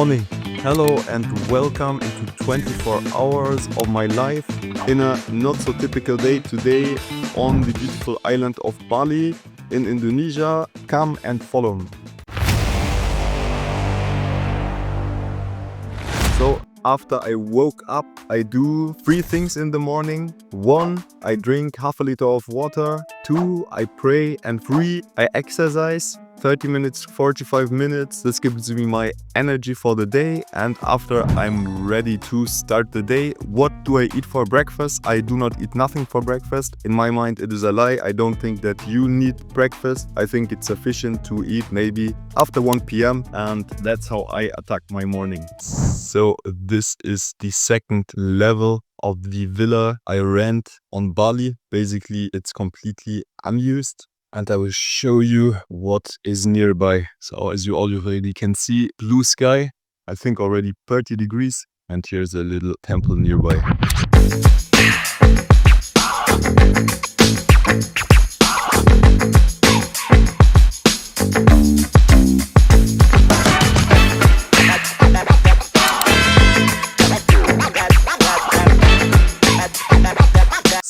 morning. Hello and welcome into 24 hours of my life in a not so typical day today on the beautiful island of Bali in Indonesia. Come and follow me. So after I woke up, I do 3 things in the morning. 1, I drink half a liter of water. 2, I pray. And 3, I exercise. 30 minutes, 45 minutes. This gives me my energy for the day. And after I'm ready to start the day, what do I eat for breakfast? I do not eat nothing for breakfast. In my mind, it is a lie. I don't think that you need breakfast. I think it's sufficient to eat maybe after 1 p.m. And that's how I attack my morning. So this is the second level of the villa I rent on Bali. Basically, it's completely unused. And I will show you what is nearby. So as you already can see, blue sky, I think already 30 degrees. And here's a little temple nearby.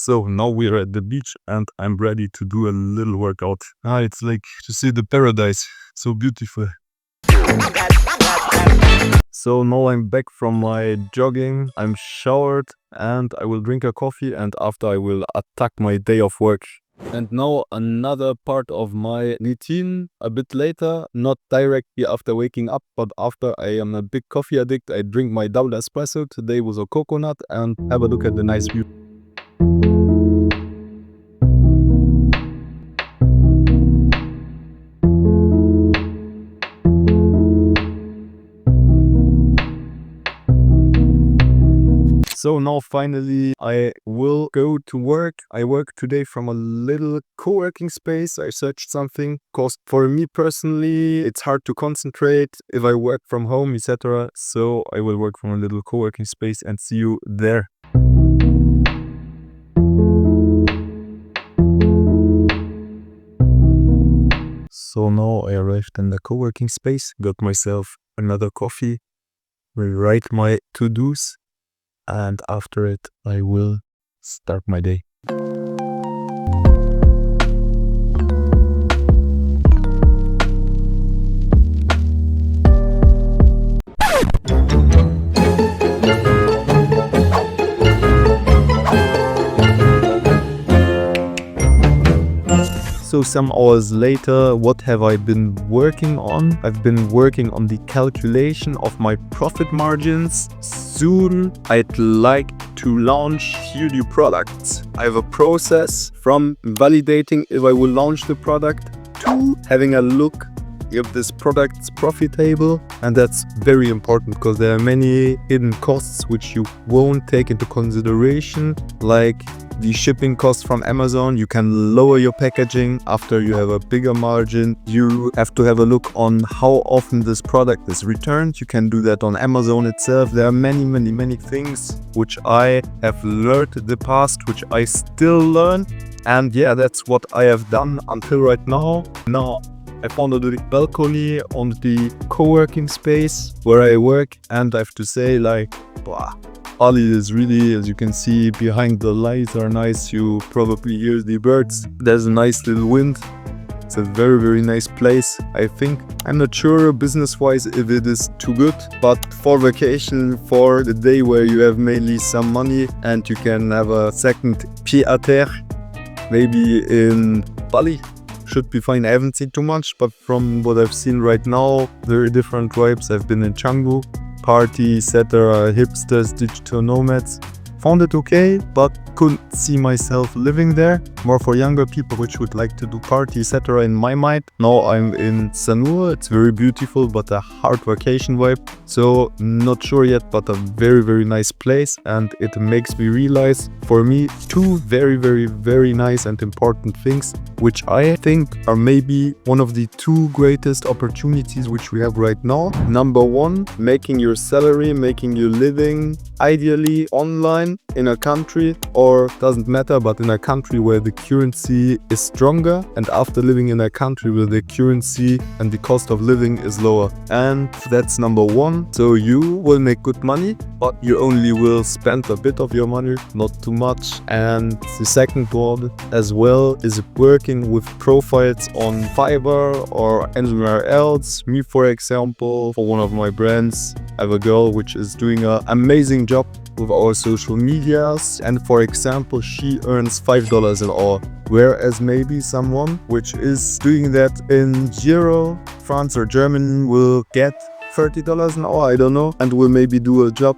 So now we're at the beach and I'm ready to do a little workout. It's like to see the paradise. So beautiful. So now I'm back from my jogging. I'm showered and I will drink a coffee and after I will attack my day of work. And now another part of my routine a bit later, not directly after waking up, but after I am a big coffee addict. I drink my double espresso. Today was a coconut and have a look at the nice view. So now finally I will go to work. I work today from a little co-working space. I searched something because for me personally it's hard to concentrate if I work from home, etc. So I will work from a little co-working space and see you there. So now I arrived in the co-working space, got myself another coffee, will write my to-dos. And after it, I will start my day. So some hours later, what have I been working on? I've been working on the calculation of my profit margins. Soon, I'd like to launch few new products. I have a process from validating if I will launch the product to having a look if this product's profitable. And that's very important because there are many hidden costs which you won't take into consideration, like the shipping costs from Amazon. You can lower your packaging after you have a bigger margin. You have to have a look on how often this product is returned. You can do that on Amazon itself. There are many things which I have learned in the past, which I still learn. And yeah, that's what I have done until right now. Now I found a little balcony on the co-working space where I work, and I have to say, like, Bali is really, as you can see, behind the lights are nice. You probably hear the birds. There's a nice little wind. It's a very nice place. I think, I'm not sure business-wise if it is too good, but for vacation, for the day where you have mainly some money and you can have a second pied-à-terre, maybe in Bali, should be fine. I haven't seen too much, but from what I've seen right now, very different vibes. I've been in Canggu, party, etc., hipsters, digital nomads. Found it okay, but couldn't see myself living there. More for younger people which would like to do party, etc. in my mind. Now I'm in Sanur. It's very beautiful, but a hard vacation vibe. So not sure yet, but a very nice place. And it makes me realize, for me, 2 very nice and important things, which I think are maybe one of the 2 greatest opportunities which we have right now. Number 1, making your salary, making your living, ideally online. online in a country, or doesn't matter, but in a country where the currency is stronger, and after living in a country where the currency and the cost of living is lower. And that's number one. So you will make good money, but you only will spend a bit of your money, not too much. And the second one as well is working with profiles on Fiverr or anywhere else. Me, for example, for one of my brands, I have a girl which is doing an amazing job with our social medias, and for example she earns $5 an hour, whereas maybe someone which is doing that in France or Germany will get $30 an hour, I don't know, and will maybe do a job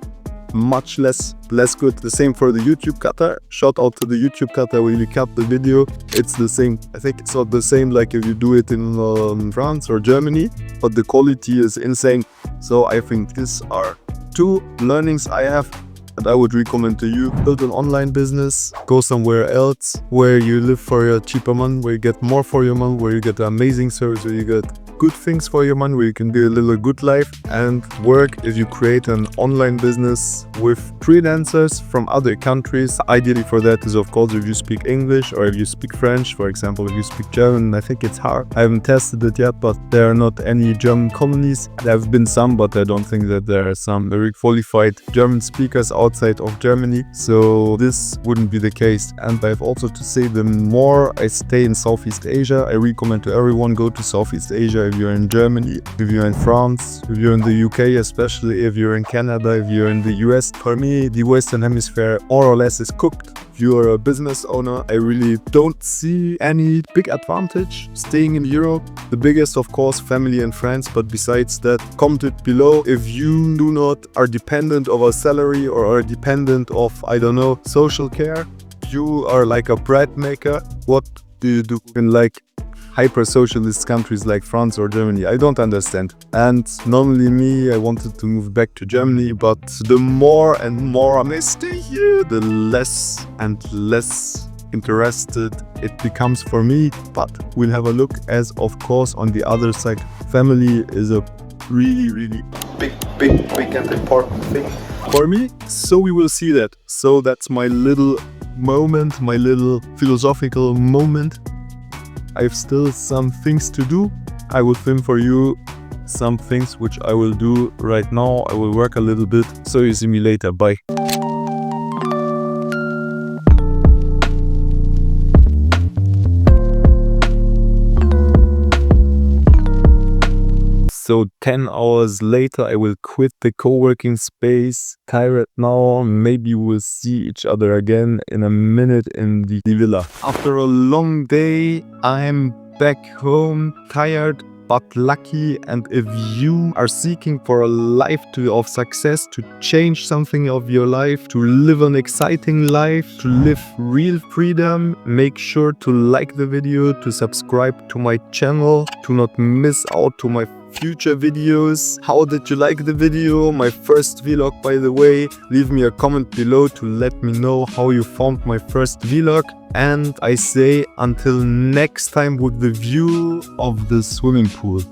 much less good. The same for the YouTube cutter. Shout out to the YouTube cutter where you cut the video. It's the same. I think it's not the same like if you do it in France or Germany, but the quality is insane. So I think these are two learnings I have that I would recommend to you. Build an online business, go somewhere else where you live for your cheaper money, where you get more for your money, where you get amazing service, where you get good things for your money, where you can do a little good life, and work if you create an online business with freelancers from other countries. Ideally for that is, of course, if you speak English or if you speak French. For example, if you speak German, I think it's hard. I haven't tested it yet, but there are not any German colonies. There have been some, but I don't think that there are some very qualified German speakers outside of Germany. So this wouldn't be the case. And I have also to say, the more I stay in Southeast Asia, I recommend to everyone go to Southeast Asia. If you're in Germany, if you're in France, if you're in the UK, especially if you're in Canada, if you're in the US. For me, the Western Hemisphere more or less is cooked. If you're a business owner, I really don't see any big advantage staying in Europe. The biggest, of course, family and friends, but besides that, comment it below if you do not are dependent of a salary or are dependent of, I don't know, social care. You are like a bread maker. What do you do in like hyper-socialist countries like France or Germany? I don't understand. And normally me, I wanted to move back to Germany, but the more and more I stay here, the less and less interested it becomes for me. But we'll have a look, as of course on the other side, family is a really big and important thing for me. So we will see that. So that's my little moment, my little philosophical moment. I have still some things to do. I will film for you some things which I will do right now. I will work a little bit. So you see me later. Bye. So 10 hours later, I will quit the co-working space. Tired now. Maybe we'll see each other again in a minute in the villa. After a long day, I'm back home, tired but lucky. And if you are seeking for a life of success, to change something of your life, to live an exciting life, to live real freedom, make sure to like the video, to subscribe to my channel, to not miss out to my future videos. How did you like the video? My first vlog, by the way. Leave me a comment below to let me know how you found my first vlog. And I say until next time with the view of the swimming pool.